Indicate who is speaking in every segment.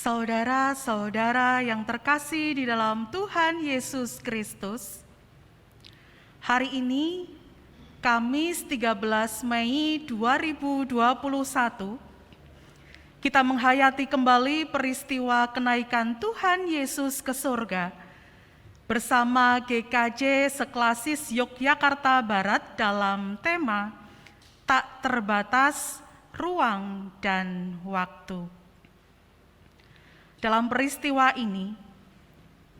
Speaker 1: Saudara-saudara yang terkasih di dalam Tuhan Yesus Kristus, hari ini, Kamis 13 Mei 2021, kita menghayati kembali peristiwa kenaikan Tuhan Yesus ke surga bersama GKJ Seklasis Yogyakarta Barat dalam tema Tak Terbatas Ruang dan Waktu. Dalam peristiwa ini,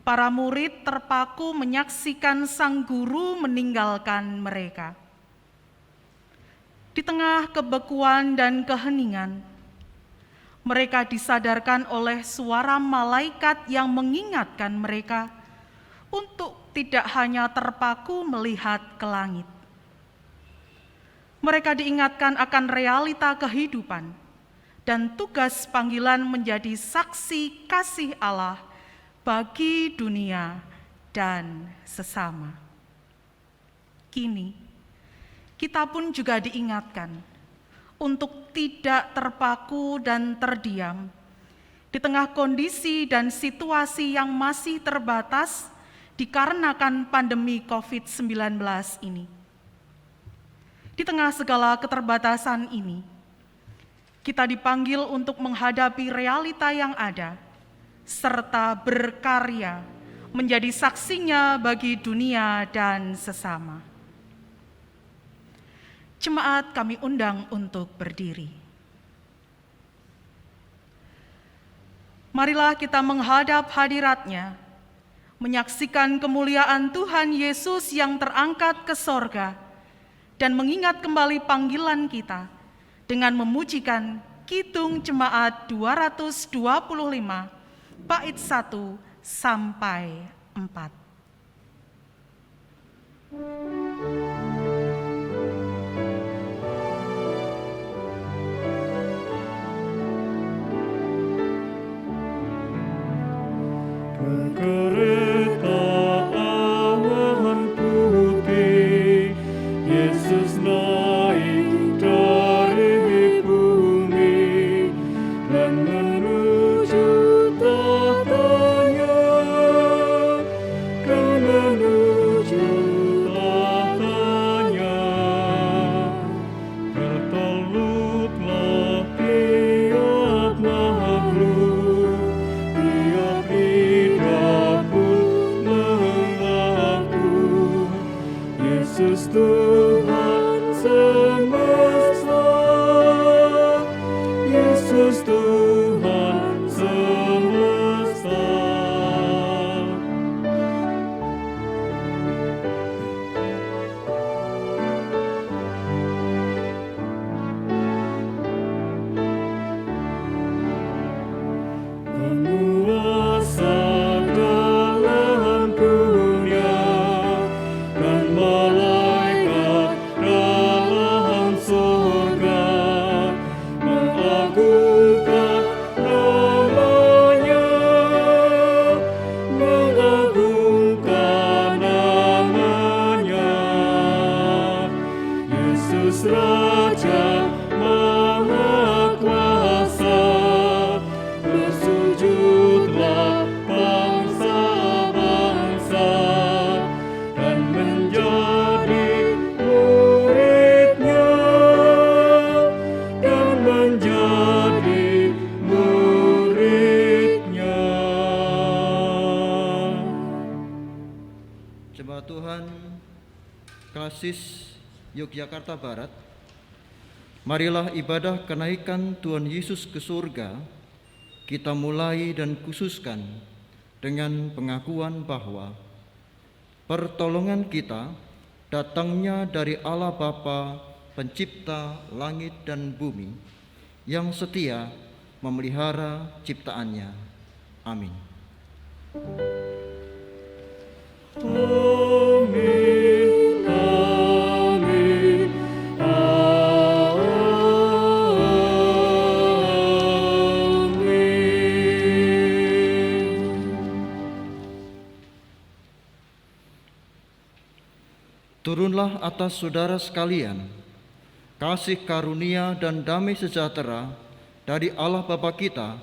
Speaker 1: para murid terpaku menyaksikan sang guru meninggalkan mereka. Di tengah kebekuan dan keheningan, mereka disadarkan oleh suara malaikat yang mengingatkan mereka untuk tidak hanya terpaku melihat ke langit. Mereka diingatkan akan realita kehidupan dan tugas panggilan menjadi saksi kasih Allah bagi dunia dan sesama. Kini, kita pun juga diingatkan untuk tidak terpaku dan terdiam di tengah kondisi dan situasi yang masih terbatas dikarenakan pandemi COVID-19 ini. Di tengah segala keterbatasan ini, kita dipanggil untuk menghadapi realita yang ada, serta berkarya menjadi saksinya bagi dunia dan sesama. Jemaat kami undang untuk berdiri. Marilah kita menghadap hadirat-Nya, menyaksikan kemuliaan Tuhan Yesus yang terangkat ke sorga, dan mengingat kembali panggilan kita dengan memujikan Kidung Jemaat 225, bait 1 sampai 4.
Speaker 2: Kereta awan putih, Yesus naik dari bumi dan menuju tahtanya, dan menuju tahtanya. Berteluklah tiap makhluk, tiap lidah pun mengaku, Yesus Tuhan semesta, Yesus Tuhan semesta. Penguasa dalam dunia dan malaikat dalam surga mengagungkan namanya, mengagungkan namanya. Yesus Raja Maha Kuasa, bersujudlah bangsa-bangsa dan menjadi murid-Nya, dan menjadi murid-Nya.
Speaker 3: Jemaat Tuhan, Klasis Yogyakarta Barat, marilah ibadah kenaikan Tuhan Yesus ke surga kita mulai dan khususkan dengan pengakuan bahwa pertolongan kita datangnya dari Allah Bapa, Pencipta langit dan bumi, yang setia memelihara ciptaannya. Amin.
Speaker 2: Amin, amin, amin.
Speaker 3: Turunlah atas saudara sekalian kasih karunia dan damai sejahtera dari Allah Bapa kita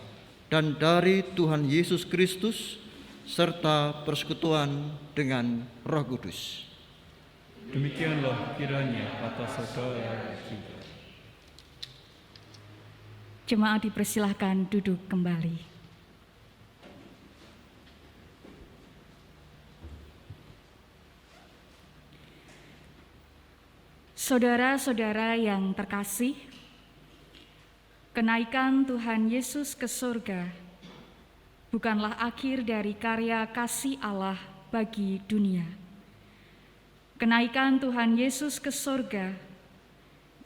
Speaker 3: dan dari Tuhan Yesus Kristus, serta persekutuan dengan Roh Kudus.
Speaker 2: Demikianlah kiranya atas saudara juga.
Speaker 4: Jemaat dipersilahkan duduk kembali. Saudara-saudara yang terkasih, kenaikan Tuhan Yesus ke surga bukanlah akhir dari karya kasih Allah bagi dunia. Kenaikan Tuhan Yesus ke surga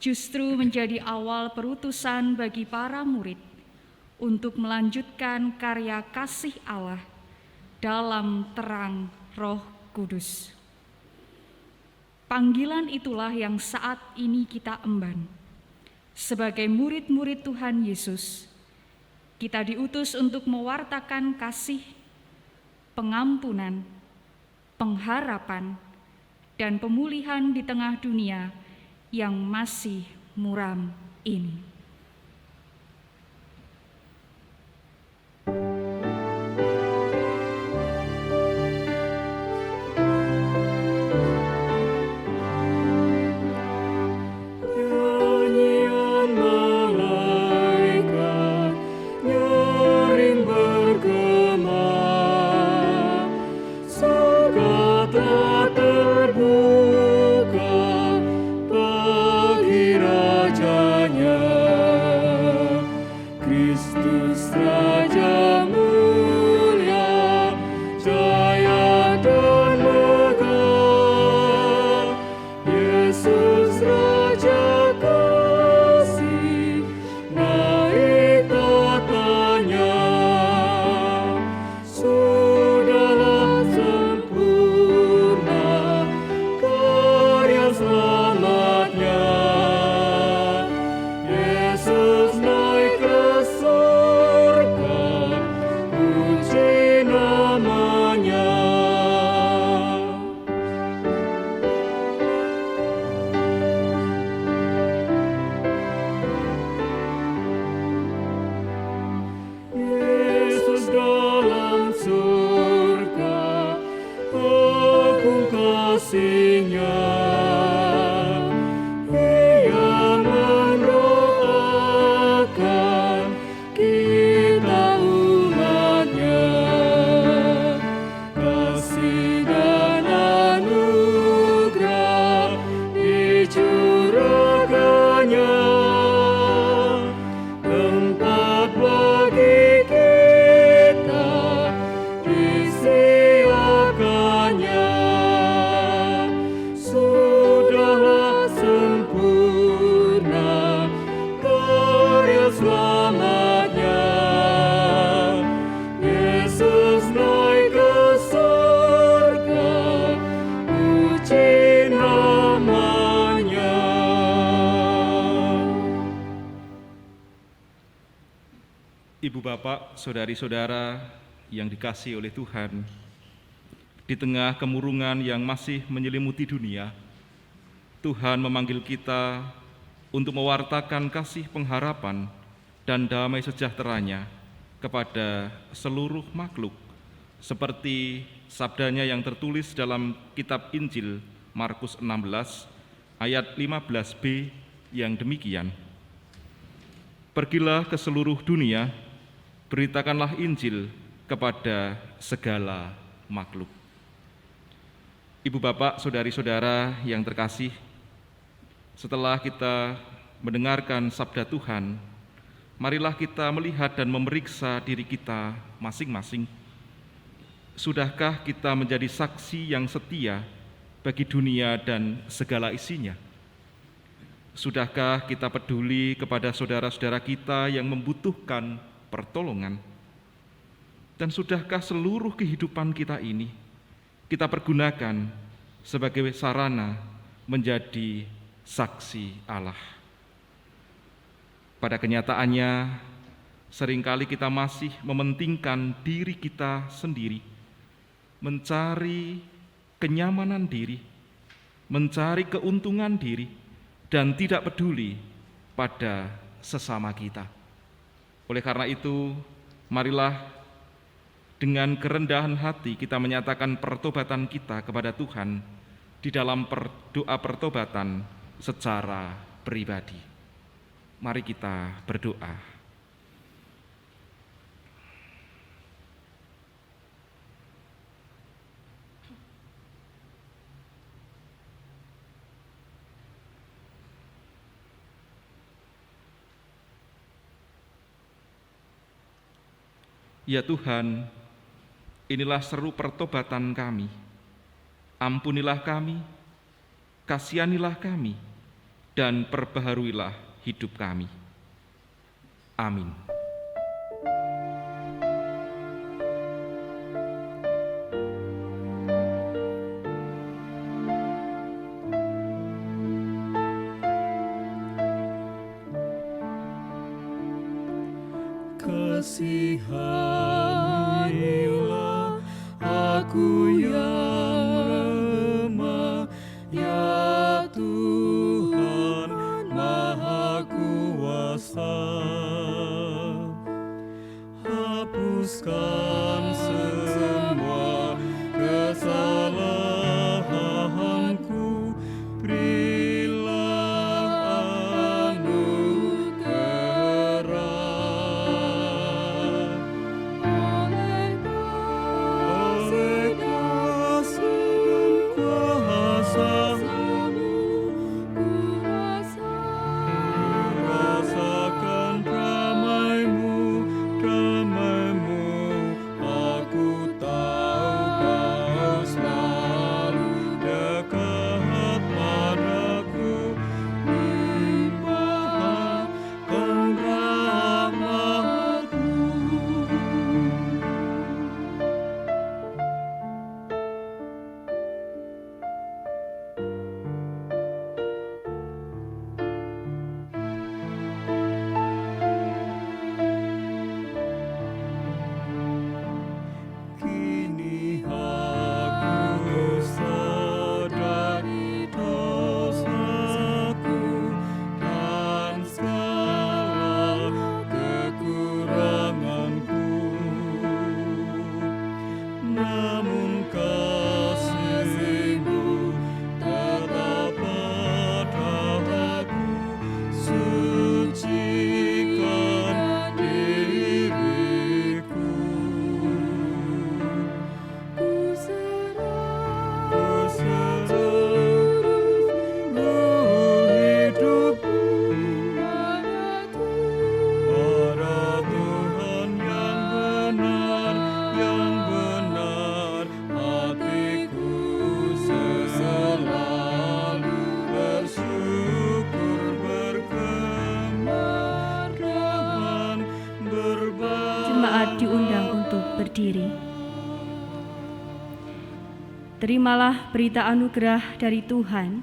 Speaker 4: justru menjadi awal perutusan bagi para murid untuk melanjutkan karya kasih Allah dalam terang Roh Kudus. Panggilan itulah yang saat ini kita emban. Sebagai murid-murid Tuhan Yesus, kita diutus untuk mewartakan kasih, pengampunan, pengharapan, dan pemulihan di tengah dunia yang masih muram ini.
Speaker 2: Nyanyian malaikat nyaring bergema, surga telah terbuka bagi rajanya. Kristus Raja mulia, jaya dan megah. Yesus Raja kasih, naik tatanya. Sudahlah sempurna karya selamatnya. Yesus naik ke surga, puji namanya. Yesus dalam surga, agung kasih-Nya. Ia mendoakan kita umat-Nya. Kasih dan anugerah dicurahkan-Nya, tempat bagi kita disiapkannya. Sudahlah sempurna karya selamatnya. Yesus naik ke surga, puji namanya.
Speaker 5: Ibu bapak, saudari-saudara yang dikasihi oleh Tuhan, di tengah kemurungan yang masih menyelimuti dunia, Tuhan memanggil kita untuk mewartakan kasih pengharapan dan damai sejahtera-Nya kepada seluruh makhluk, seperti sabdanya yang tertulis dalam kitab Injil Markus 16 ayat 15b yang demikian. Pergilah ke seluruh dunia, beritakanlah Injil kepada segala makhluk. Ibu bapak, saudari-saudara yang terkasih, setelah kita mendengarkan sabda Tuhan, marilah kita melihat dan memeriksa diri kita masing-masing. Sudahkah kita menjadi saksi yang setia bagi dunia dan segala isinya? Sudahkah kita peduli kepada saudara-saudara kita yang membutuhkan pertolongan? Dan sudahkah seluruh kehidupan kita ini kita pergunakan sebagai sarana menjadi saksi Allah? Pada kenyataannya, seringkali kita masih mementingkan diri kita sendiri, mencari kenyamanan diri, mencari keuntungan diri, dan tidak peduli pada sesama kita. Oleh karena itu, Marilah dengan kerendahan hati kita menyatakan pertobatan kita kepada Tuhan di dalam doa pertobatan secara pribadi. Mari kita berdoa. Ya Tuhan, inilah seru pertobatan kami. Ampunilah kami, kasihanilah kami, dan perbaharuilah hidup kami. Amin.
Speaker 2: Kasihanilah aku yang lemah, ya Tuhan Maha Kuasa. Hapuskan semua kesalahanku, berilah anugerah. Oleh kasih kuasa-Mu, rasakan damai-Mu, aku tahu Kau selalu dekat padaku, limpahkan rahmat-Mu. Kini aku sadari dosaku dan segala kekuranganku, namun kasih-Mu tetap padaku, sucikan diriku. Ku serahkan seluruh hidupku pada Tuhan yang benar, hatiku selalu bersyukur, bergemar dan berbangga.
Speaker 4: Jemaat diundang untuk berdiri. Terimalah berita anugerah dari Tuhan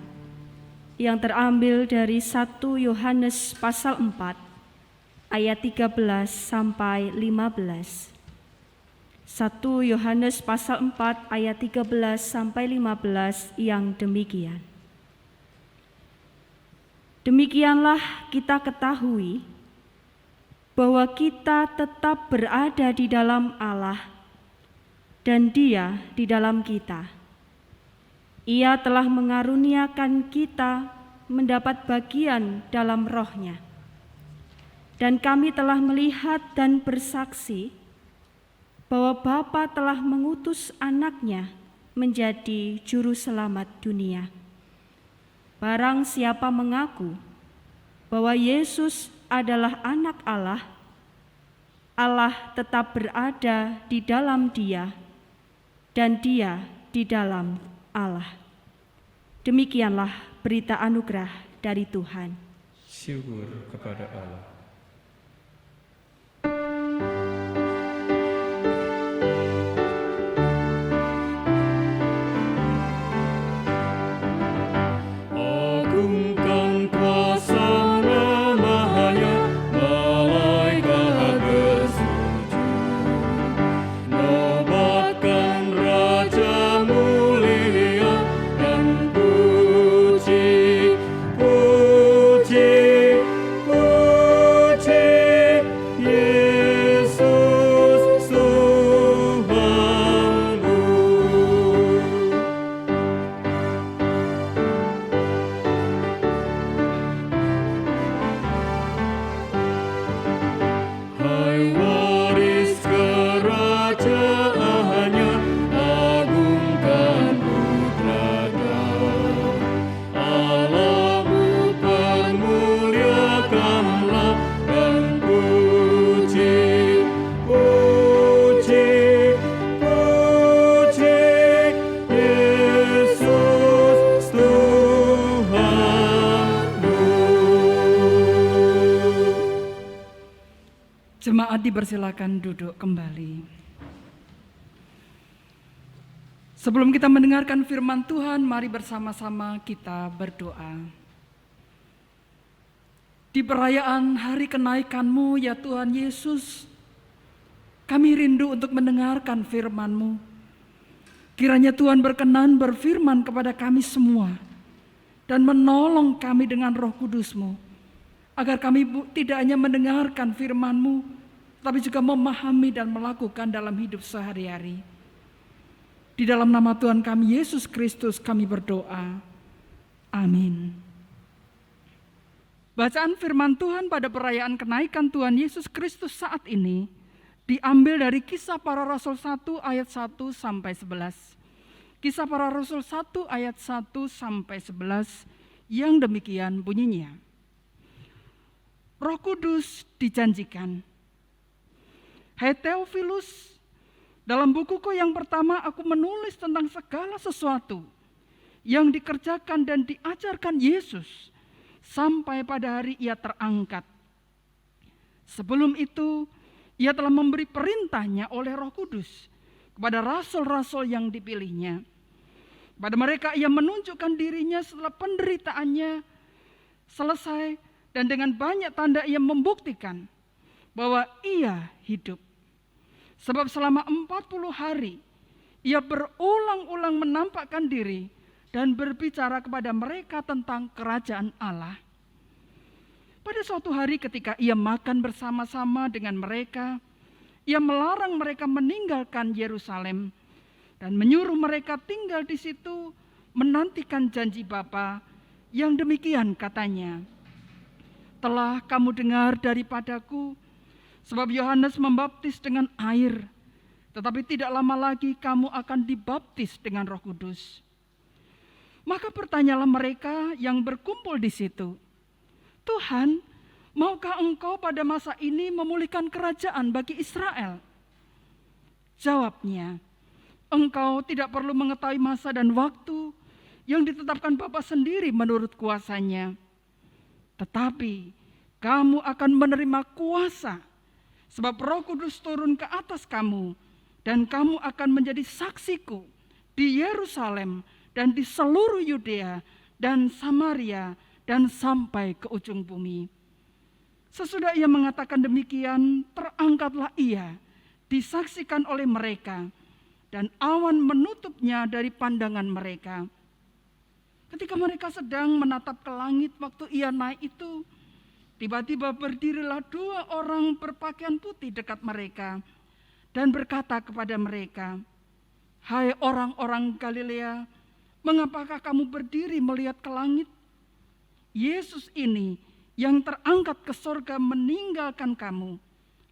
Speaker 4: yang terambil dari 1 Yohanes pasal 4 ayat 13 sampai 15. 1 Yohanes pasal 4 ayat 13 sampai 15 yang demikian. Demikianlah kita ketahui bahwa kita tetap berada di dalam Allah dan Dia di dalam kita. Ia telah mengaruniakan kita mendapat bagian dalam Roh-Nya. Dan kami telah melihat dan bersaksi bahwa Bapa telah mengutus Anak-Nya menjadi juru selamat dunia. Barang siapa mengaku bahwa Yesus adalah Anak Allah, Allah tetap berada di dalam Dia dan Dia di dalam Allah. Demikianlah berita anugerah dari Tuhan.
Speaker 2: Syukur kepada Allah. Agungkan kuasa namanya, malaikat bersujud. Nobatkan Raja mulia dan puji, puji, puji.
Speaker 6: Jemaat dipersilakan duduk kembali. Sebelum kita mendengarkan firman Tuhan, mari bersama-sama kita berdoa. Di perayaan hari kenaikan-Mu ya Tuhan Yesus, kami rindu untuk mendengarkan firman-Mu. Kiranya Tuhan berkenan berfirman kepada kami semua dan menolong kami dengan Roh Kudus-Mu, agar kami tidak hanya mendengarkan firman-Mu, tapi juga memahami dan melakukan dalam hidup sehari-hari. Di dalam nama Tuhan kami Yesus Kristus kami berdoa. Amin. Bacaan firman Tuhan pada perayaan kenaikan Tuhan Yesus Kristus saat ini diambil dari Kisah Para Rasul 1 ayat 1 sampai 11. Kisah Para Rasul 1 ayat 1 sampai 11 yang demikian bunyinya. Roh Kudus dijanjikan. Hai Theophilus, dalam bukuku yang pertama aku menulis tentang segala sesuatu yang dikerjakan dan diajarkan Yesus sampai pada hari ia terangkat. Sebelum itu, ia telah memberi perintahnya oleh Roh Kudus kepada rasul-rasul yang dipilihnya. Pada mereka ia menunjukkan dirinya setelah penderitaannya selesai, dan dengan banyak tanda ia membuktikan bahwa ia hidup. Sebab selama 40 hari ia berulang-ulang menampakkan diri dan berbicara kepada mereka tentang kerajaan Allah. Pada suatu hari ketika ia makan bersama-sama dengan mereka, ia melarang mereka meninggalkan Yerusalem dan menyuruh mereka tinggal di situ menantikan janji Bapa yang demikian katanya. Telah kamu dengar daripadaku, sebab Yohanes membaptis dengan air, tetapi tidak lama lagi kamu akan dibaptis dengan Roh Kudus. Maka bertanyalah mereka yang berkumpul di situ, Tuhan, maukah engkau pada masa ini memulihkan kerajaan bagi Israel? Jawabnya, engkau tidak perlu mengetahui masa dan waktu yang ditetapkan Bapa sendiri menurut kuasanya. Tetapi kamu akan menerima kuasa, sebab Roh Kudus turun ke atas kamu, dan kamu akan menjadi saksiku di Yerusalem dan di seluruh Yudea dan Samaria dan sampai ke ujung bumi. Sesudah ia mengatakan demikian, terangkatlah ia, disaksikan oleh mereka, dan awan menutupnya dari pandangan mereka. Ketika mereka sedang menatap ke langit waktu ia naik itu, tiba-tiba berdirilah 2 orang berpakaian putih dekat mereka dan berkata kepada mereka, Hai orang-orang Galilea, mengapakah kamu berdiri melihat ke langit? Yesus ini yang terangkat ke surga meninggalkan kamu,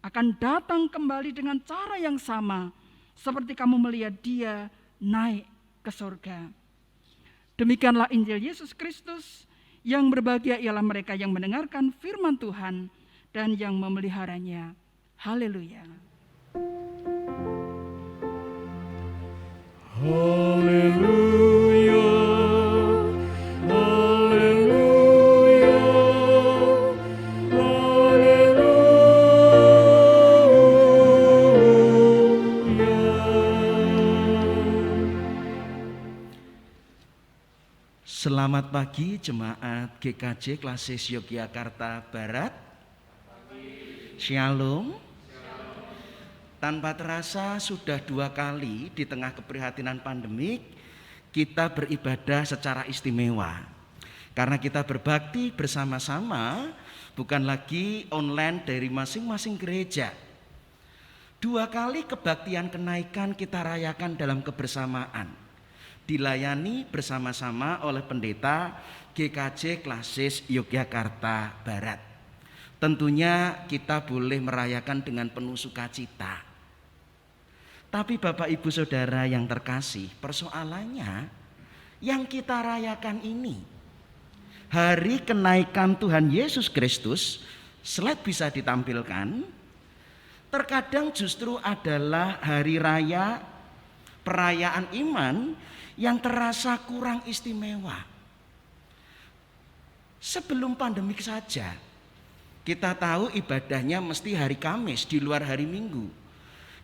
Speaker 6: akan datang kembali dengan cara yang sama seperti kamu melihat dia naik ke surga. Demikianlah Injil Yesus Kristus, yang berbahagia ialah mereka yang mendengarkan firman Tuhan dan yang memeliharanya. Haleluya.
Speaker 2: Haleluya, haleluya, haleluya.
Speaker 7: Selamat pagi jemaat GKJ Klasis Yogyakarta Barat. Shalom. Tanpa terasa sudah 2 kali di tengah keprihatinan pandemik kita beribadah secara istimewa. Karena kita berbakti bersama-sama, bukan lagi online dari masing-masing gereja. 2 kali kebaktian kenaikan kita rayakan dalam kebersamaan, dilayani bersama-sama oleh pendeta GKJ Klasis Yogyakarta Barat. Tentunya kita boleh merayakan dengan penuh sukacita. Tapi Bapak Ibu Saudara yang terkasih, persoalannya yang kita rayakan ini, hari kenaikan Tuhan Yesus Kristus, slide bisa ditampilkan, terkadang justru adalah hari raya perayaan iman yang terasa kurang istimewa. Sebelum pandemik saja, Kita tahu ibadahnya mesti hari Kamis di luar hari Minggu.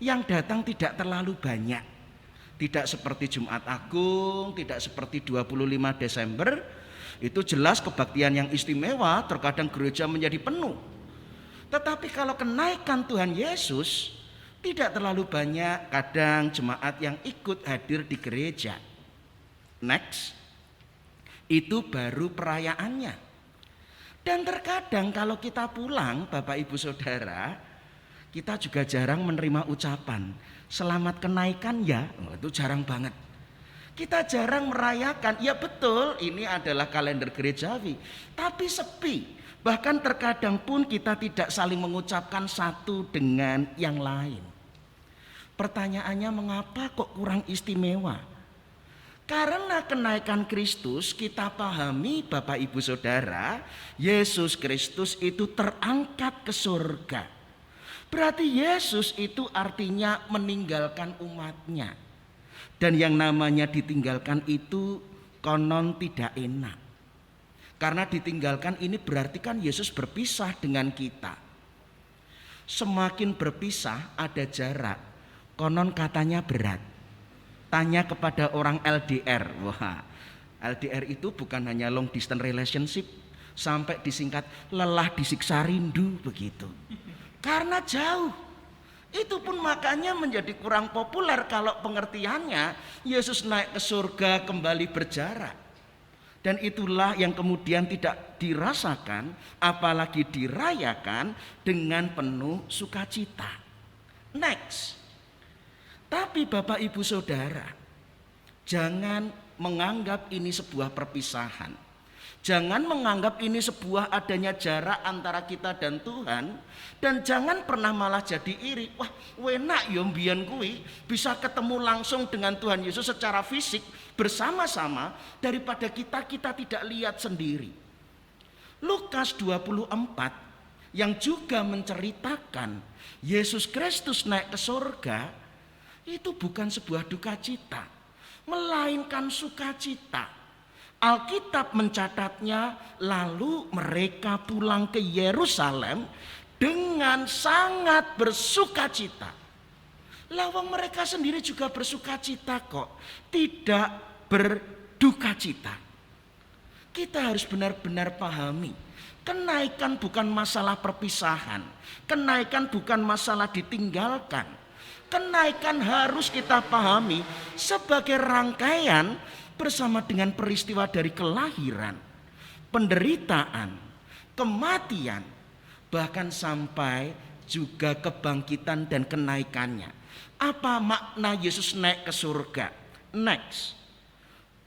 Speaker 7: Yang datang tidak terlalu banyak. Tidak seperti Jumat Agung, tidak seperti 25 Desember. Itu jelas kebaktian yang istimewa, terkadang gereja menjadi penuh. Tetapi kalau kenaikan Tuhan Yesus, tidak terlalu banyak kadang jemaat yang ikut hadir di gereja. Next, itu baru perayaannya. Dan terkadang kalau kita pulang, Bapak Ibu Saudara, kita juga jarang menerima ucapan selamat kenaikan ya. Itu jarang banget. Kita jarang merayakan. Ya betul, ini adalah kalender gerejawi, tapi sepi. Bahkan terkadang pun kita tidak saling mengucapkan satu dengan yang lain. Pertanyaannya, mengapa kok kurang istimewa? Karena kenaikan Kristus kita pahami Bapak Ibu Saudara, Yesus Kristus itu terangkat ke surga. Berarti Yesus itu artinya meninggalkan umatnya. Dan yang namanya ditinggalkan itu konon tidak enak. Karena ditinggalkan ini berarti kan Yesus berpisah dengan kita. Semakin berpisah ada jarak, konon katanya berat. Tanya kepada orang LDR. Wah, LDR itu bukan hanya long distance relationship, sampai disingkat lelah disiksa rindu begitu. Karena jauh. Itu pun makanya menjadi kurang populer kalau pengertiannya Yesus naik ke surga kembali berjarak. Dan itulah yang kemudian tidak dirasakan, apalagi dirayakan dengan penuh sukacita. Next. Tapi Bapak Ibu Saudara, jangan menganggap ini sebuah perpisahan. Jangan menganggap ini sebuah adanya jarak antara kita dan Tuhan. Dan jangan pernah malah jadi iri. Wah, enak ya mbiyen kuwi bisa ketemu langsung dengan Tuhan Yesus secara fisik bersama-sama daripada kita tidak lihat sendiri. Lukas 24 yang juga menceritakan Yesus Kristus naik ke surga, itu bukan sebuah duka cita, melainkan sukacita. Alkitab mencatatnya, lalu mereka pulang ke Yerusalem dengan sangat bersukacita. Lawang mereka sendiri juga bersukacita kok, tidak berduka cita. Kita harus benar-benar pahami, kenaikan bukan masalah perpisahan, kenaikan bukan masalah ditinggalkan. Kenaikan harus kita pahami sebagai rangkaian bersama dengan peristiwa dari kelahiran, penderitaan, kematian, bahkan sampai juga kebangkitan dan kenaikannya. Apa makna Yesus naik ke surga? Next.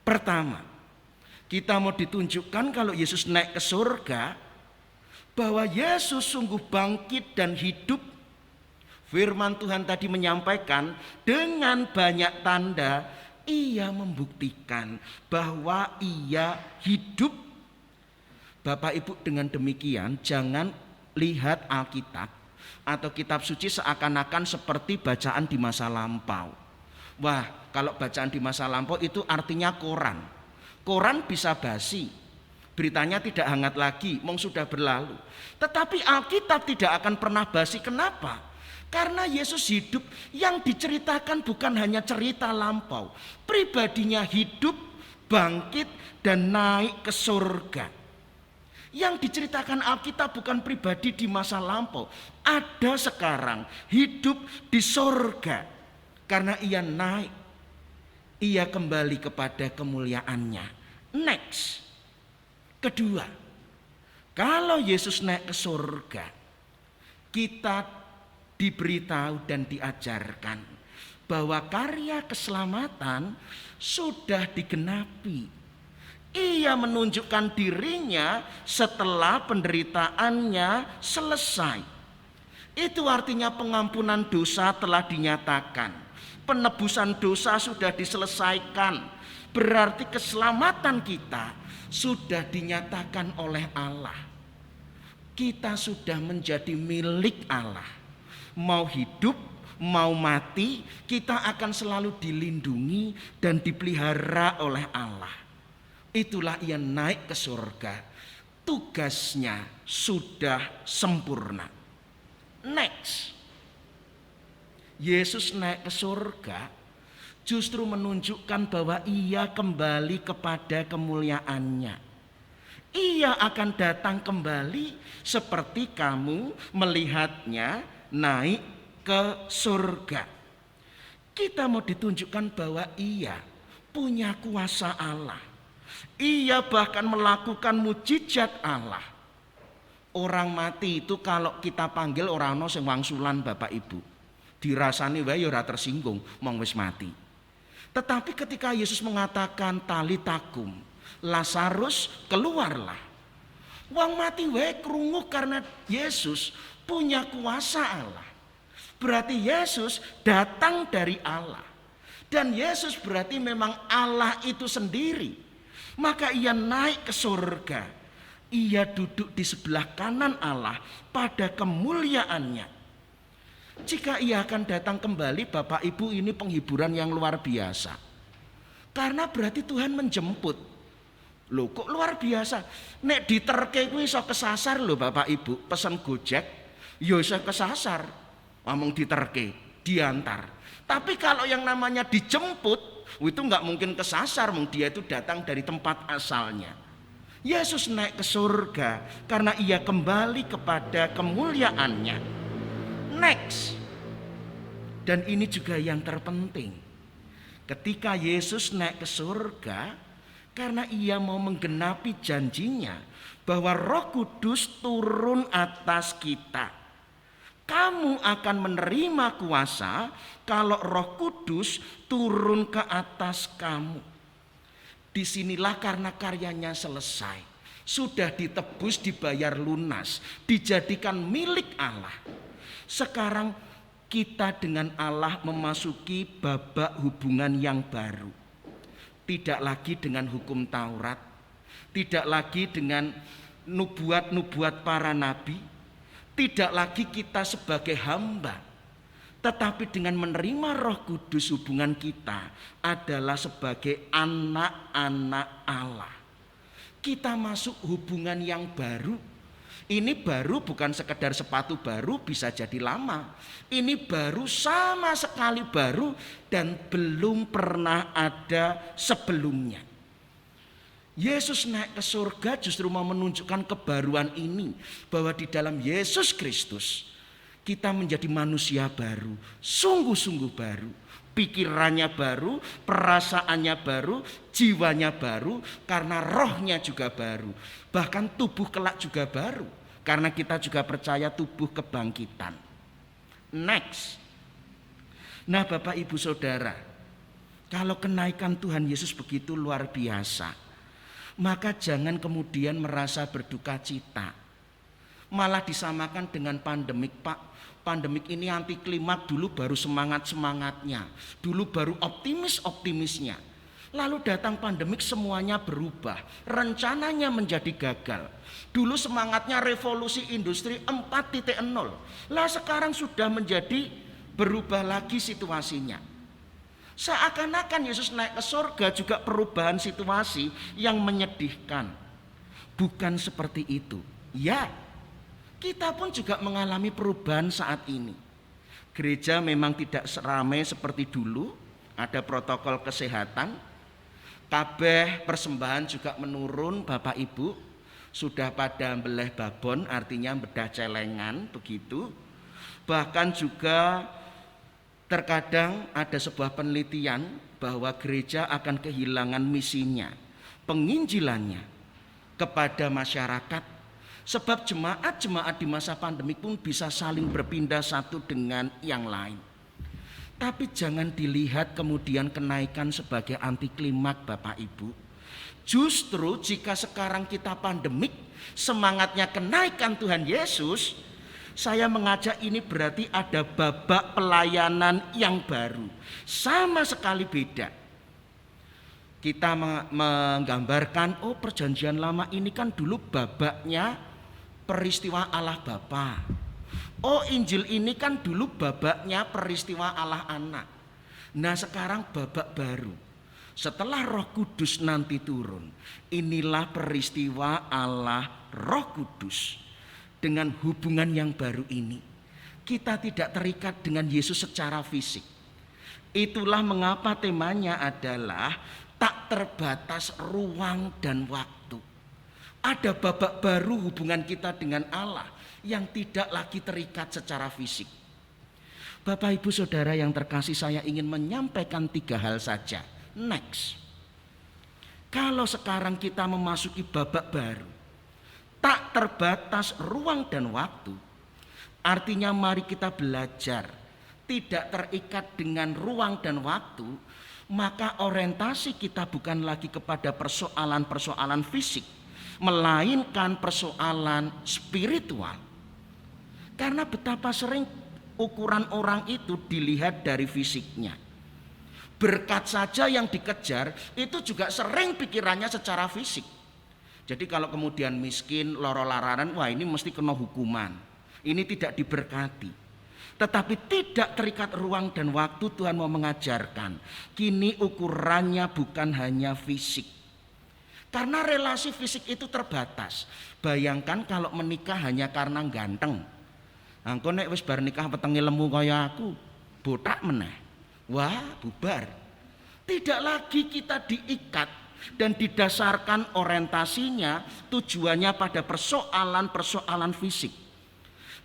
Speaker 7: Pertama, kita mau ditunjukkan kalau Yesus naik ke surga bahwa Yesus sungguh bangkit dan hidup. Firman Tuhan tadi menyampaikan dengan banyak tanda ia membuktikan bahwa ia hidup. Bapak Ibu, dengan demikian jangan lihat Alkitab atau kitab suci seakan-akan seperti bacaan di masa lampau. Wah, kalau bacaan di masa lampau itu artinya koran. Koran bisa basi, beritanya tidak hangat lagi, mong sudah berlalu. Tetapi Alkitab tidak akan pernah basi. Kenapa? Karena Yesus hidup, yang diceritakan bukan hanya cerita lampau. Pribadinya hidup, bangkit, dan naik ke surga. Yang diceritakan Alkitab bukan pribadi di masa lampau. Ada sekarang, hidup di surga. Karena ia naik, ia kembali kepada kemuliaannya. Next. Kedua, kalau Yesus naik ke surga, kita diberitahu dan diajarkan bahwa karya keselamatan sudah digenapi. Ia menunjukkan dirinya setelah penderitaannya selesai. Itu artinya pengampunan dosa telah dinyatakan, penebusan dosa sudah diselesaikan. Berarti keselamatan kita sudah dinyatakan oleh Allah. Kita sudah menjadi milik Allah. Mau hidup, mau mati, kita akan selalu dilindungi dan dipelihara oleh Allah. Itulah ia naik ke surga. tugasnya sudah sempurna. Next, Yesus naik ke surga justru menunjukkan bahwa ia kembali kepada kemuliaannya. Ia akan datang kembali seperti kamu melihatnya naik ke surga. Kita mau ditunjukkan bahwa ia punya kuasa Allah. Ia bahkan melakukan mujizat Allah. Orang mati itu kalau kita panggil orang ono sing wangsulan Bapak Ibu, dirasani wae ora tersinggung, mong wis mati. Tetapi ketika Yesus mengatakan talitakum, Lazarus keluarlah. Wong mati wae krungu karena Yesus punya kuasa Allah. Berarti Yesus datang dari Allah. Dan Yesus berarti memang Allah itu sendiri. Maka ia naik ke surga. Ia duduk di sebelah kanan Allah pada kemuliaannya. Jika ia akan datang kembali, Bapak Ibu, ini penghiburan yang luar biasa. Karena berarti Tuhan menjemput. Loh kok luar biasa? Nek diterke kuwi iso kesasar loh Bapak Ibu, pesan Gojek, ya iso kesasar. Ngomong diterke, diantar. Tapi kalau yang namanya dijemput, itu enggak mungkin kesasar, dia itu datang dari tempat asalnya. Yesus naik ke surga karena ia kembali kepada kemuliaannya. Next. Dan ini juga yang terpenting. Ketika Yesus naik ke surga, karena ia mau menggenapi janjinya bahwa Roh Kudus turun atas kita. Kamu akan menerima kuasa kalau Roh Kudus turun ke atas kamu. Disinilah karena karyanya selesai. Sudah ditebus, dibayar lunas, dijadikan milik Allah. Sekarang kita dengan Allah memasuki babak hubungan yang baru. Tidak lagi dengan hukum Taurat, tidak lagi dengan nubuat-nubuat para nabi, tidak lagi kita sebagai hamba. Tetapi dengan menerima Roh Kudus, hubungan kita adalah sebagai anak-anak Allah. Kita masuk hubungan yang baru. Ini baru bukan sekedar sepatu baru, bisa jadi lama. Ini baru, sama sekali baru dan belum pernah ada sebelumnya. Yesus naik ke surga justru mau menunjukkan kebaruan ini. Bahwa di dalam Yesus Kristus kita menjadi manusia baru, sungguh-sungguh baru. Pikirannya baru, perasaannya baru, jiwanya baru, karena rohnya juga baru. Bahkan tubuh kelak juga baru, karena kita juga percaya tubuh kebangkitan. Next. Nah Bapak Ibu Saudara, kalau kenaikan Tuhan Yesus begitu luar biasa, maka jangan kemudian merasa berduka cita. Malah disamakan dengan pandemik, Pak. Pandemik ini anti klimak, dulu baru semangat-semangatnya, dulu baru optimis-optimisnya. Lalu datang pandemik, semuanya berubah, rencananya menjadi gagal. Dulu semangatnya revolusi industri 4.0. Lah sekarang sudah menjadi berubah lagi situasinya. Seakan-akan Yesus naik ke surga juga perubahan situasi yang menyedihkan. Bukan seperti itu. Ya, kita pun juga mengalami perubahan saat ini. Gereja memang tidak seramai seperti dulu, ada protokol kesehatan. Kabeh persembahan juga menurun Bapak Ibu. Sudah pada beleh babon, artinya bedah celengan begitu. Bahkan juga terkadang ada sebuah penelitian bahwa gereja akan kehilangan misinya, penginjilannya kepada masyarakat. Sebab jemaat-jemaat di masa pandemi pun bisa saling berpindah satu dengan yang lain. Tapi jangan dilihat kemudian kenaikan sebagai anti klimak Bapak Ibu. Justru jika sekarang kita pandemik, semangatnya kenaikan Tuhan Yesus, saya mengajak ini berarti ada babak pelayanan yang baru. Sama sekali beda. Kita menggambarkan, oh perjanjian lama ini kan dulu babaknya peristiwa Allah Bapa. Oh Injil ini kan dulu babaknya peristiwa Allah Anak. Nah sekarang babak baru. Setelah Roh Kudus nanti turun, inilah peristiwa Allah Roh Kudus. Dengan hubungan yang baru ini, kita tidak terikat dengan Yesus secara fisik. Itulah mengapa temanya adalah tak terbatas ruang dan waktu. Ada babak baru hubungan kita dengan Allah yang tidak lagi terikat secara fisik. Bapak Ibu Saudara yang terkasih, saya ingin menyampaikan 3 hal saja. Next. Kalau sekarang kita memasuki babak baru, tak terbatas ruang dan waktu, artinya mari kita belajar tidak terikat dengan ruang dan waktu, maka orientasi kita bukan lagi kepada persoalan-persoalan fisik, melainkan persoalan spiritual. Karena betapa sering ukuran orang itu dilihat dari fisiknya. Berkat saja yang dikejar itu juga sering pikirannya secara fisik. Jadi kalau kemudian miskin, loro-laranan, wah ini mesti kena hukuman. Ini tidak diberkati. Tetapi tidak terikat ruang dan waktu. Tuhan mau mengajarkan, kini ukurannya bukan hanya fisik. Karena relasi fisik itu terbatas. Bayangkan kalau menikah hanya karena ganteng. Engko nek wis bar nikah wetenge lemu kaya aku, botak meneh. Wah, bubar. Tidak lagi kita diikat dan didasarkan orientasinya, tujuannya pada persoalan-persoalan fisik.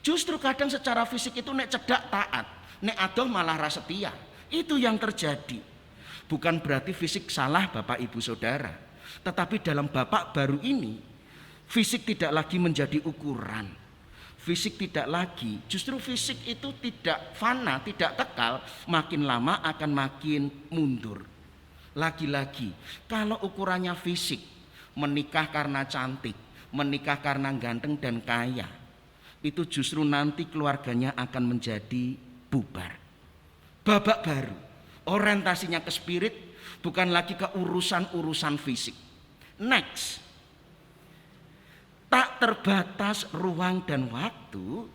Speaker 7: Justru kadang secara fisik itu nek cedak taat, nek adoh malah ra setia. Itu yang terjadi. Bukan berarti fisik salah Bapak Ibu Saudara, tetapi dalam babak baru ini fisik tidak lagi menjadi ukuran. Fisik tidak lagi, justru fisik itu tidak fana, tidak kekal, makin lama akan makin mundur. Lagi-lagi, kalau ukurannya fisik, menikah karena cantik, menikah karena ganteng dan kaya, itu justru nanti keluarganya akan menjadi bubar. Babak baru, orientasinya ke spirit, bukan lagi ke urusan-urusan fisik. Next. Tak terbatas ruang dan waktu,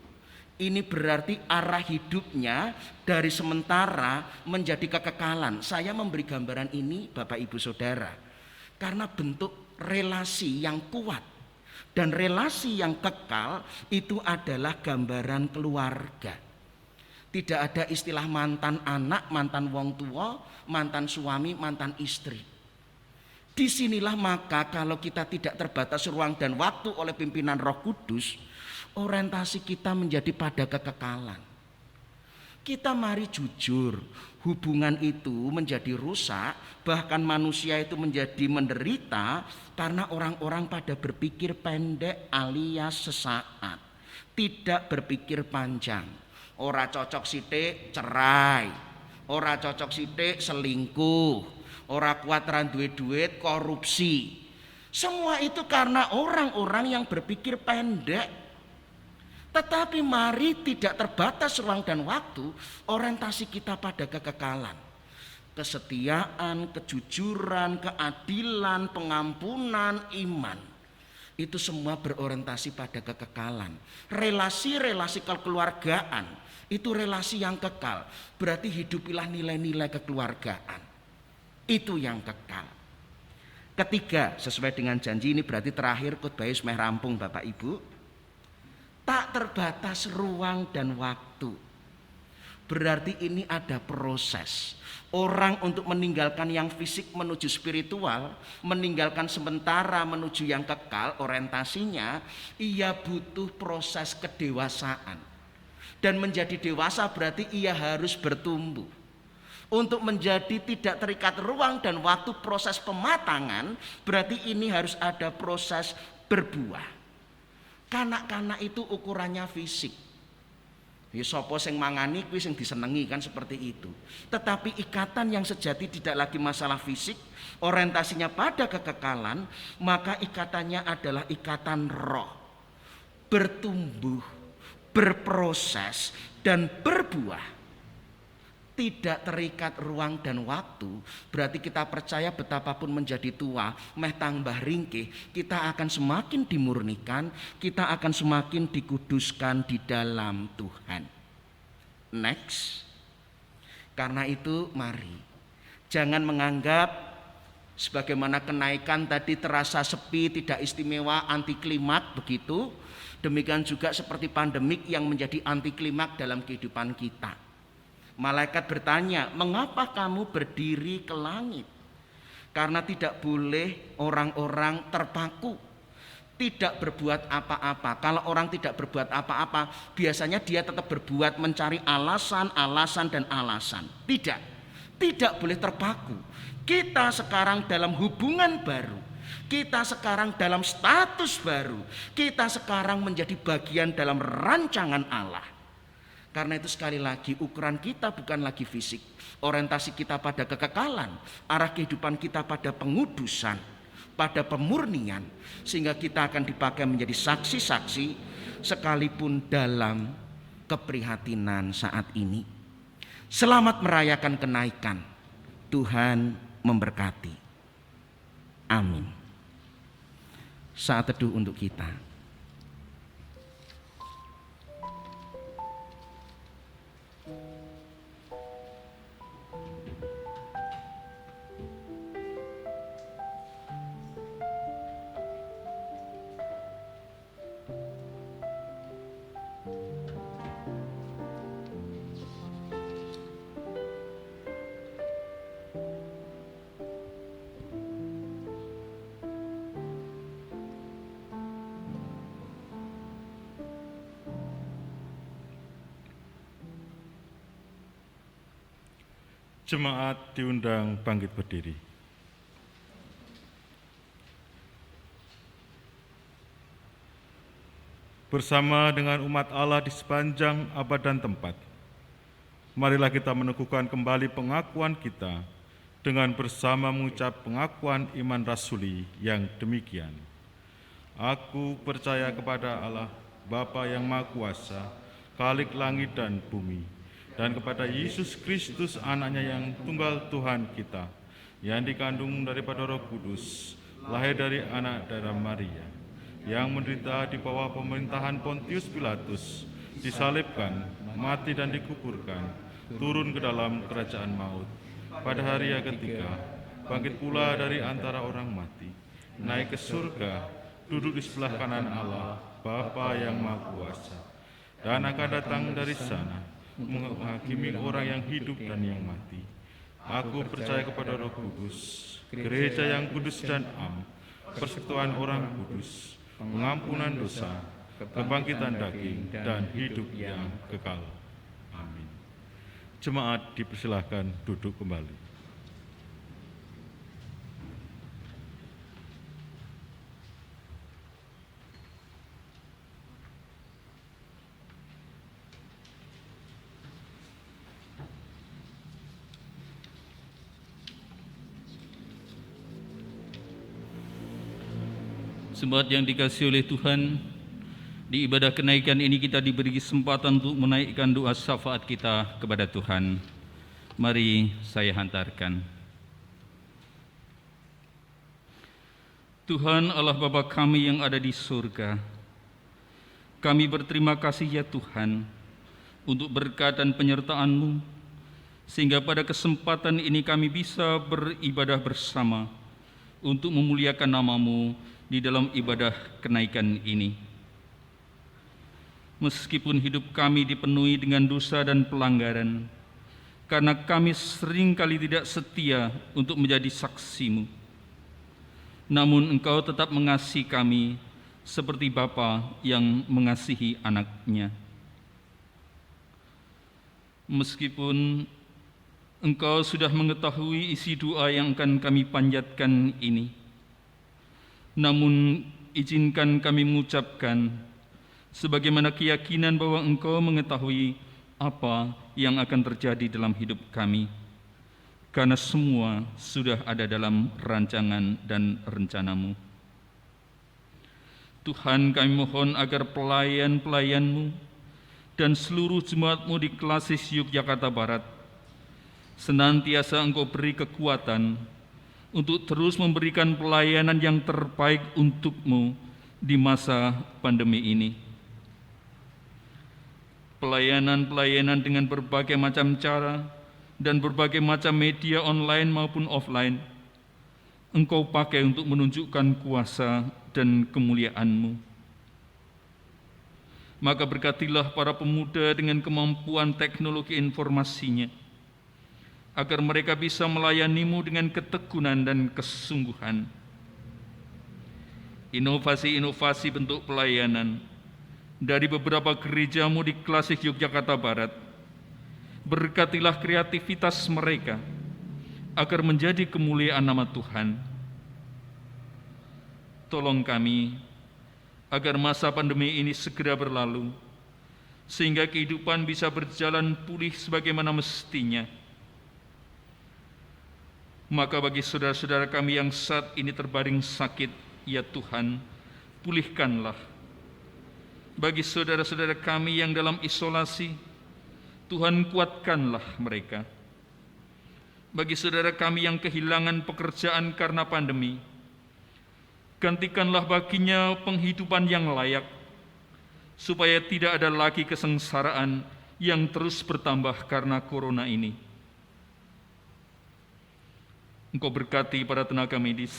Speaker 7: ini berarti arah hidupnya dari sementara menjadi kekekalan. Saya memberi gambaran ini Bapak Ibu Saudara karena bentuk relasi yang kuat dan relasi yang kekal itu adalah gambaran keluarga. Tidak ada istilah mantan anak, mantan wong tua, mantan suami, mantan istri. Disinilah maka kalau kita tidak terbatas ruang dan waktu oleh pimpinan Roh Kudus, orientasi kita menjadi pada kekekalan. Kita mari jujur, hubungan itu menjadi rusak, bahkan manusia itu menjadi menderita karena orang-orang pada berpikir pendek alias sesaat, tidak berpikir panjang. Ora cocok sithik cerai, ora cocok sithik selingkuh, ora kuat ra duwe duit korupsi. Semua itu karena orang-orang yang berpikir pendek. Tetapi mari tidak terbatas ruang dan waktu, orientasi kita pada kekekalan. Kesetiaan, kejujuran, keadilan, pengampunan, iman. Itu semua berorientasi pada kekekalan. Relasi-relasi kekeluargaan itu relasi yang kekal. Berarti hidupilah nilai-nilai kekeluargaan. Itu yang kekal. Ketiga, sesuai dengan janji ini berarti terakhir khotbah semeh rampung Bapak Ibu. Tak terbatas ruang dan waktu. Berarti ini ada proses. Orang untuk meninggalkan yang fisik menuju spiritual, meninggalkan sementara menuju yang kekal orientasinya, ia butuh proses kedewasaan. Dan menjadi dewasa berarti ia harus bertumbuh. Untuk menjadi tidak terikat ruang dan waktu proses pematangan, berarti ini harus ada proses berbuah. Kanak-kanak itu ukurannya fisik. Ya sapa sing mangani kuwi sing disenengi kan seperti itu. Tetapi ikatan yang sejati tidak lagi masalah fisik, orientasinya pada kekekalan, maka ikatannya adalah ikatan roh. Bertumbuh, berproses dan berbuah. Tidak terikat ruang dan waktu, berarti kita percaya betapapun menjadi tua, meh tambah ringkih, kita akan semakin dimurnikan, kita akan semakin dikuduskan di dalam Tuhan. Next. Karena itu mari, jangan menganggap Sebagaimana kenaikan tadi terasa sepi, tidak istimewa, anti klimak begitu, demikian juga seperti pandemik yang menjadi anti klimak dalam kehidupan kita. Malaikat bertanya, mengapa kamu berdiri ke langit? Karena tidak boleh orang-orang terpaku, tidak berbuat apa-apa. Kalau orang tidak berbuat apa-apa, biasanya dia tetap berbuat, mencari alasan dan alasan. Tidak boleh terpaku. Kita sekarang dalam hubungan baru, kita sekarang dalam status baru, kita sekarang menjadi bagian dalam rancangan Allah. Karena itu sekali lagi ukuran kita bukan lagi fisik, orientasi kita pada kekekalan, arah kehidupan kita pada pengudusan, pada pemurnian, sehingga kita akan dipakai menjadi saksi-saksi sekalipun dalam keprihatinan saat ini. Selamat merayakan kenaikan. Tuhan memberkati. Amin. Saat teduh untuk kita.
Speaker 2: Jemaat diundang bangkit berdiri. Bersama dengan umat Allah di sepanjang abad dan tempat, marilah kita meneguhkan kembali pengakuan kita dengan bersama mengucap pengakuan iman rasuli yang demikian. Aku percaya kepada Allah, Bapa yang Maha Kuasa, Khalik langit dan bumi, dan kepada Yesus Kristus anaknya yang tunggal Tuhan kita, yang dikandung daripada Roh Kudus, lahir dari anak darah Maria, yang menderita di bawah pemerintahan Pontius Pilatus, disalibkan, mati dan dikuburkan, turun ke dalam kerajaan maut. Pada hari yang ketiga, bangkit pula dari antara orang mati, naik ke surga, duduk di sebelah kanan Allah, Bapa yang Maha Kuasa, dan akan datang dari sana menghakimi orang yang hidup dan yang mati. Aku percaya kepada Roh Kudus, gereja yang kudus dan am, persekutuan orang kudus, pengampunan dosa, kebangkitan daging, dan hidup yang kekal. Amin. Jemaat dipersilahkan duduk kembali.
Speaker 8: Jemaat yang dikasihi oleh Tuhan, di ibadah kenaikan ini kita diberi kesempatan untuk menaikkan doa syafaat kita kepada Tuhan. Mari saya hantarkan. Tuhan Allah Bapa kami yang ada di surga, kami berterima kasih ya Tuhan untuk berkat dan penyertaan-Mu, sehingga pada kesempatan ini kami bisa beribadah bersama untuk memuliakan nama-Mu di dalam ibadah kenaikan ini. Meskipun hidup kami dipenuhi dengan dosa dan pelanggaran, karena kami seringkali tidak setia untuk menjadi saksi-Mu, namun Engkau tetap mengasihi kami seperti Bapa yang mengasihi anaknya. Meskipun Engkau sudah mengetahui isi doa yang akan kami panjatkan ini, namun izinkan kami mengucapkan sebagaimana keyakinan bahwa Engkau mengetahui apa yang akan terjadi dalam hidup kami, karena semua sudah ada dalam rancangan dan rencana-Mu. Tuhan, kami mohon agar pelayan-pelayan-Mu dan seluruh jemaat-Mu di Klasis Yogyakarta Barat senantiasa Engkau beri kekuatan untuk terus memberikan pelayanan yang terbaik untuk-Mu di masa pandemi ini. Pelayanan-pelayanan dengan berbagai macam cara dan berbagai macam media online maupun offline Engkau pakai untuk menunjukkan kuasa dan kemuliaan-Mu. Maka berkatilah para pemuda dengan kemampuan teknologi informasinya, agar mereka bisa melayani-Mu dengan ketekunan dan kesungguhan. Inovasi-inovasi bentuk pelayanan dari beberapa gereja-Mu di Klasik Yogyakarta Barat, berkatilah kreativitas mereka, agar menjadi kemuliaan nama Tuhan. Tolong kami, agar masa pandemi ini segera berlalu, sehingga kehidupan bisa berjalan pulih sebagaimana mestinya. Maka bagi saudara-saudara kami yang saat ini terbaring sakit, ya Tuhan, pulihkanlah. Bagi saudara-saudara kami yang dalam isolasi, Tuhan kuatkanlah mereka. Bagi saudara kami yang kehilangan pekerjaan karena pandemi, gantikanlah baginya penghidupan yang layak, supaya tidak ada lagi kesengsaraan yang terus bertambah karena corona ini. Engkau berkati para tenaga medis,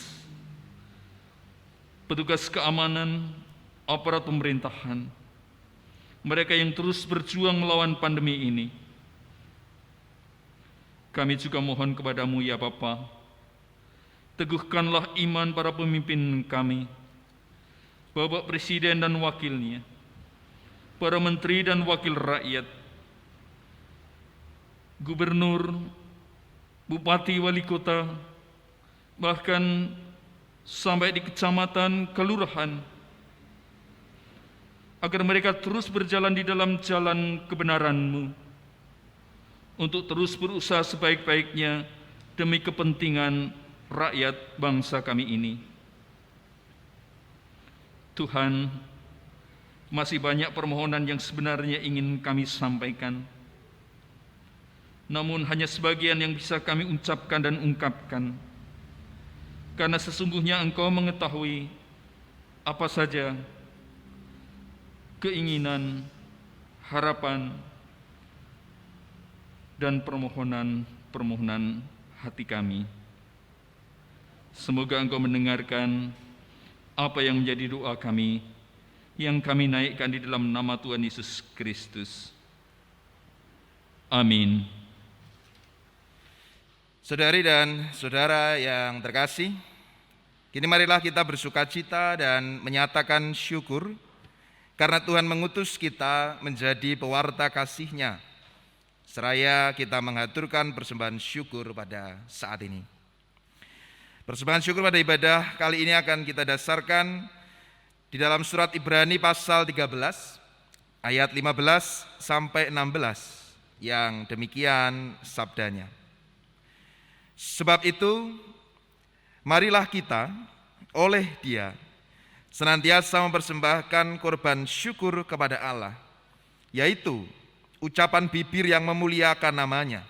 Speaker 8: petugas keamanan, aparat pemerintahan, mereka yang terus berjuang melawan pandemi ini. Kami juga mohon kepada-Mu ya Bapa, teguhkanlah iman para pemimpin kami, Bapak Presiden dan wakilnya, para menteri dan wakil rakyat, gubernur, bupati, wali kota, bahkan sampai di kecamatan, kelurahan, agar mereka terus berjalan di dalam jalan kebenaran-Mu, untuk terus berusaha sebaik-baiknya demi kepentingan rakyat bangsa kami ini. Tuhan, masih banyak permohonan yang sebenarnya ingin kami sampaikan, namun hanya sebagian yang bisa kami ucapkan dan ungkapkan, karena sesungguhnya Engkau mengetahui apa saja keinginan, harapan, dan permohonan hati kami. Semoga Engkau mendengarkan apa yang menjadi doa kami, yang kami naikkan di dalam nama Tuhan Yesus Kristus. Amin.
Speaker 9: Saudari dan saudara yang terkasih, kini marilah kita bersukacita dan menyatakan syukur karena Tuhan mengutus kita menjadi pewarta kasih-Nya, seraya kita mengaturkan persembahan syukur pada saat ini. Persembahan syukur pada ibadah kali ini akan kita dasarkan di dalam surat Ibrani pasal 13 ayat 15 sampai 16 yang demikian sabdanya. Sebab itu, marilah kita oleh Dia senantiasa mempersembahkan korban syukur kepada Allah, yaitu ucapan bibir yang memuliakan nama-Nya.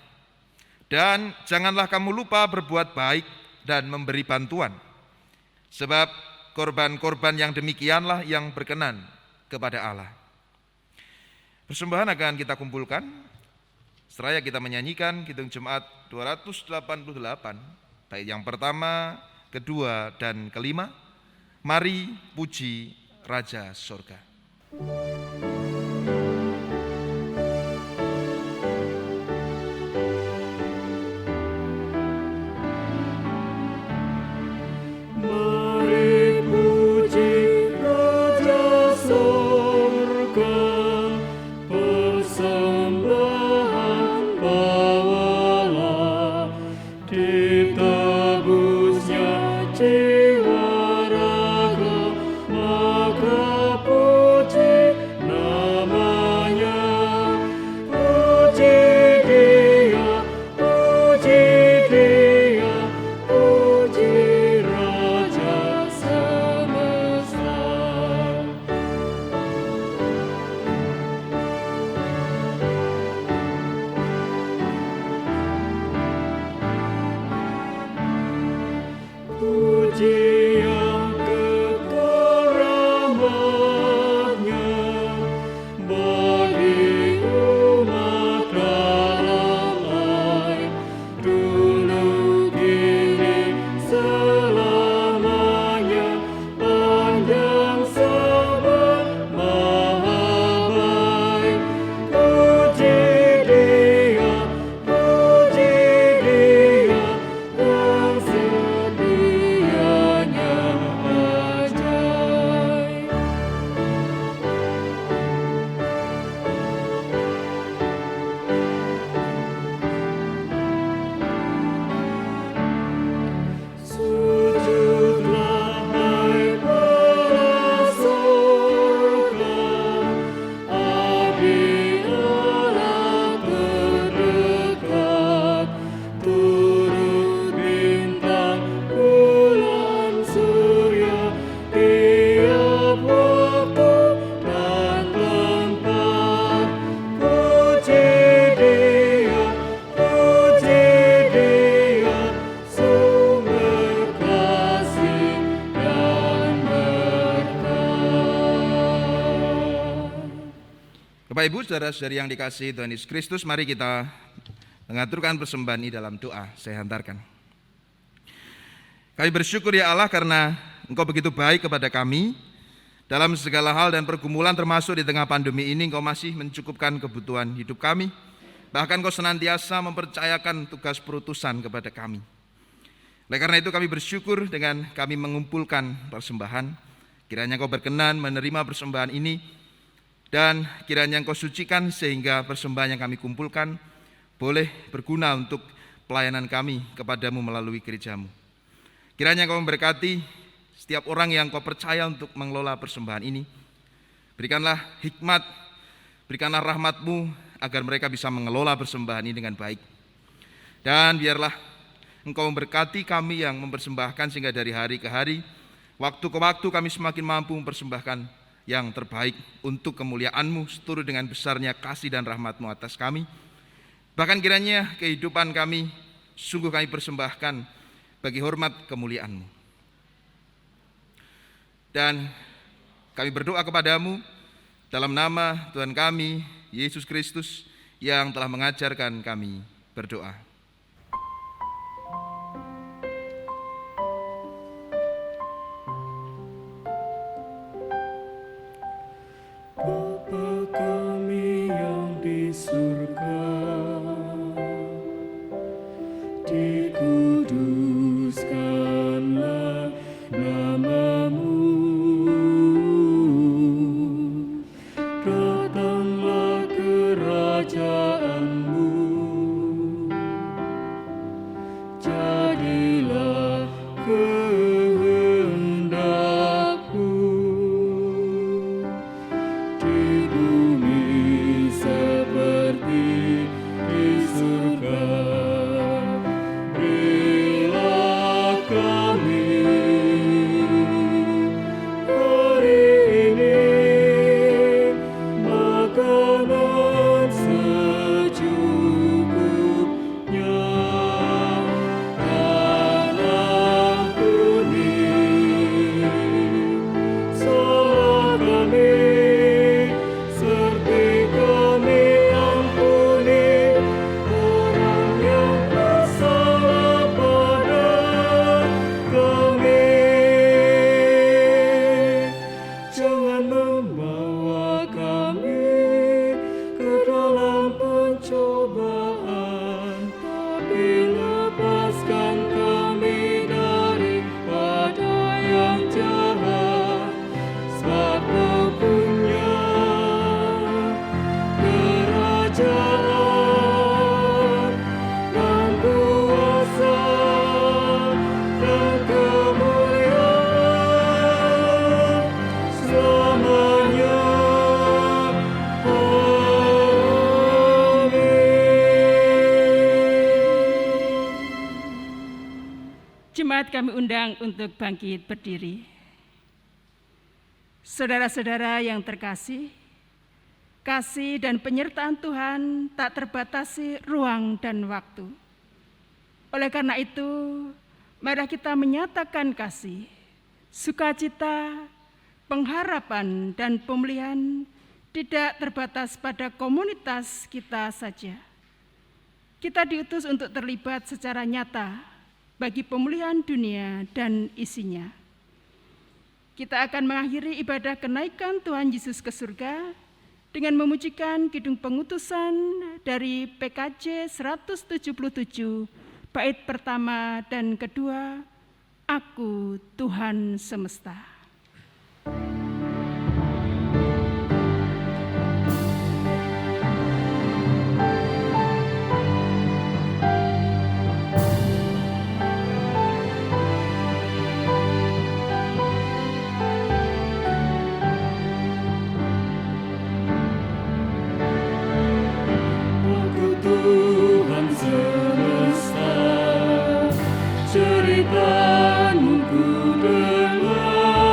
Speaker 9: Dan janganlah kamu lupa berbuat baik dan memberi bantuan, sebab korban-korban yang demikianlah yang berkenan kepada Allah. Persembahan akan kita kumpulkan seraya kita menyanyikan Kidung Jemaat 288, bait yang pertama, kedua, dan kelima. Mari puji Raja Sorga.
Speaker 10: Jiwa raga, maka puji
Speaker 9: Bapak Ibu, saudara-saudari yang dikasihi Tuhan Yesus Kristus, mari kita mengaturkan persembahan ini dalam doa. Saya hantarkan. Kami bersyukur ya Allah karena Engkau begitu baik kepada kami. Dalam segala hal dan pergumulan termasuk di tengah pandemi ini, Engkau masih mencukupkan kebutuhan hidup kami. Bahkan Engkau senantiasa mempercayakan tugas perutusan kepada kami. Oleh karena itu kami bersyukur dengan kami mengumpulkan persembahan. Kiranya Engkau berkenan menerima persembahan ini, dan kiranya Engkau sucikan sehingga persembahan yang kami kumpulkan boleh berguna untuk pelayanan kami kepadamu melalui gerejamu. Kiranya Engkau memberkati setiap orang yang Engkau percaya untuk mengelola persembahan ini. Berikanlah hikmat, berikanlah rahmat-Mu agar mereka bisa mengelola persembahan ini dengan baik. Dan biarlah Engkau memberkati kami yang mempersembahkan sehingga dari hari ke hari, waktu ke waktu kami semakin mampu mempersembahkan yang terbaik untuk kemuliaan-Mu seturut dengan besarnya kasih dan rahmat-Mu atas kami. Bahkan kiranya kehidupan kami sungguh kami persembahkan bagi hormat kemuliaan-Mu. Dan kami berdoa kepadamu dalam nama Tuhan kami, Yesus Kristus, yang telah mengajarkan kami berdoa.
Speaker 10: Bapa kami yang di surga, dikuduskanlah nama-Mu, datanglah kerajaan-Mu, jadilah kehendak-Mu di bumi seperti di surga. Berilah kami hari ini makanan secukupnya, dan ampuni salah kami seperti kami ampuni orang yang bersalah pada kami. Jangan membawa kami ke dalam pencobaan, tapi lepaskan kami daripada yang jahat. Sebab Kau punya kerajaan dan kuasa dan kemuliaan selamanya.
Speaker 6: Jemaat kami undang untuk bangkit berdiri. Saudara-saudara yang terkasih, kasih dan penyertaan Tuhan tak terbatasi ruang dan waktu. Oleh karena itu, mari kita menyatakan kasih, sukacita, pengharapan, dan pemulihan tidak terbatas pada komunitas kita saja. Kita diutus untuk terlibat secara nyata bagi pemulihan dunia dan isinya. Kita akan mengakhiri ibadah kenaikan Tuhan Yesus ke surga dengan memujikan Kidung Pengutusan dari PKJ 177, bait pertama dan kedua, Aku Tuhan Semesta.
Speaker 10: Tuhan semesta, cerita-Mu ku dengar.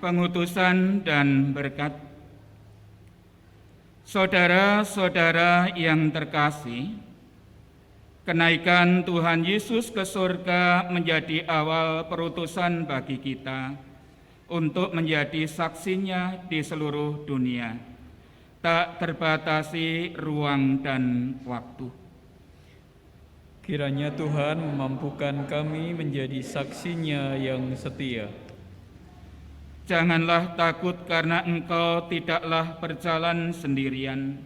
Speaker 11: pengutusan dan berkat. Saudara-saudara yang terkasih, kenaikan Tuhan Yesus ke surga menjadi awal perutusan bagi kita untuk menjadi saksinya di seluruh dunia, tak terbatasi ruang dan waktu.
Speaker 10: Kiranya Tuhan memampukan kami menjadi saksinya yang setia.
Speaker 11: Janganlah takut karena engkau tidaklah berjalan sendirian.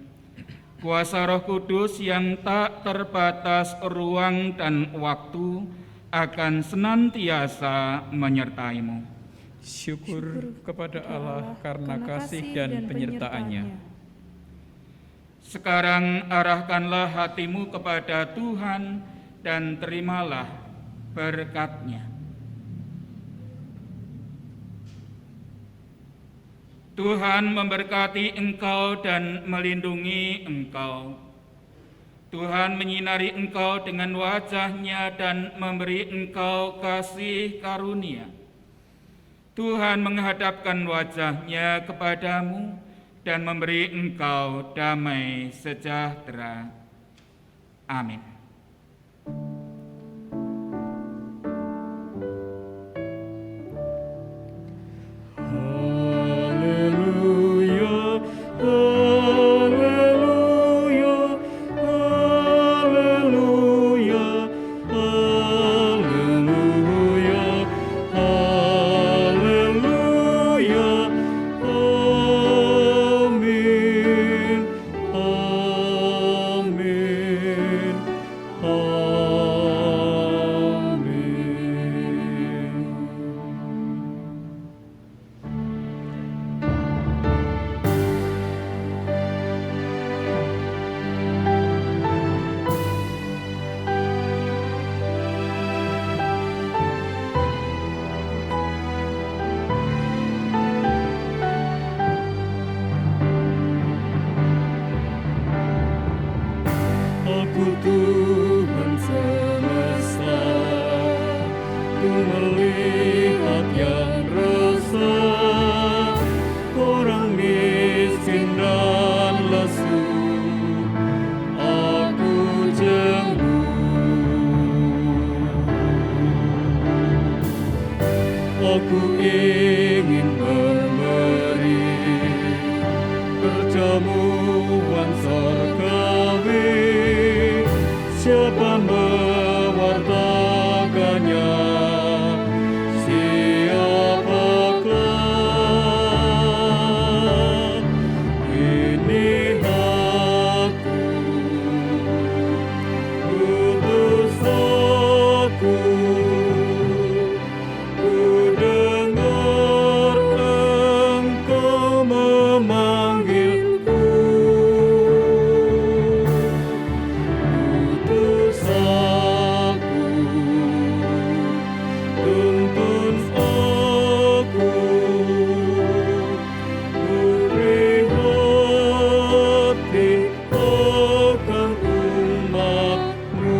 Speaker 11: Kuasa Roh Kudus yang tak terbatas ruang dan waktu akan senantiasa menyertaimu.
Speaker 10: Syukur kepada Allah karena kasih dan penyertaan-Nya.
Speaker 11: Sekarang arahkanlah hatimu kepada Tuhan dan terimalah berkat-Nya. Tuhan memberkati engkau dan melindungi engkau. Tuhan menyinari engkau dengan wajah-Nya dan memberi engkau kasih karunia. Tuhan menghadapkan wajah-Nya kepadamu dan memberi engkau damai sejahtera. Amin.
Speaker 10: Haleluya, haleluya, haleluya, haleluya, haleluya, amin, amin, Aku Tuhan semesta, ku melihat yang resah, orang miskin dan lesu, aku jenguk. Aku ingin memberi perjamuan surgawi. Siapa mewartakannya? Siapakah? Ini aku, utus aku. Ku dengar engkau memanggilku. Utus aku, tuntun aku, ku prihati akan umat-Mu.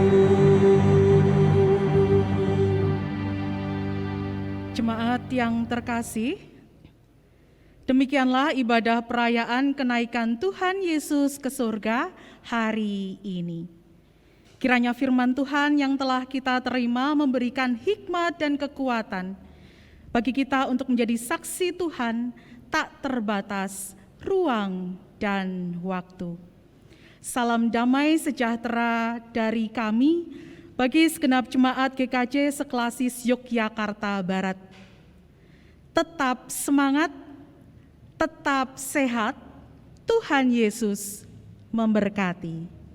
Speaker 1: Jemaat yang terkasih, demikianlah ibadah perayaan kenaikan Tuhan Yesus ke surga hari ini. Kiranya firman Tuhan yang telah kita terima memberikan hikmat dan kekuatan bagi kita untuk menjadi saksi Tuhan tak terbatas ruang dan waktu. Salam damai sejahtera dari kami bagi segenap jemaat GKJ Seklasis Yogyakarta Barat. Tetap semangat, tetap sehat, Tuhan Yesus memberkati.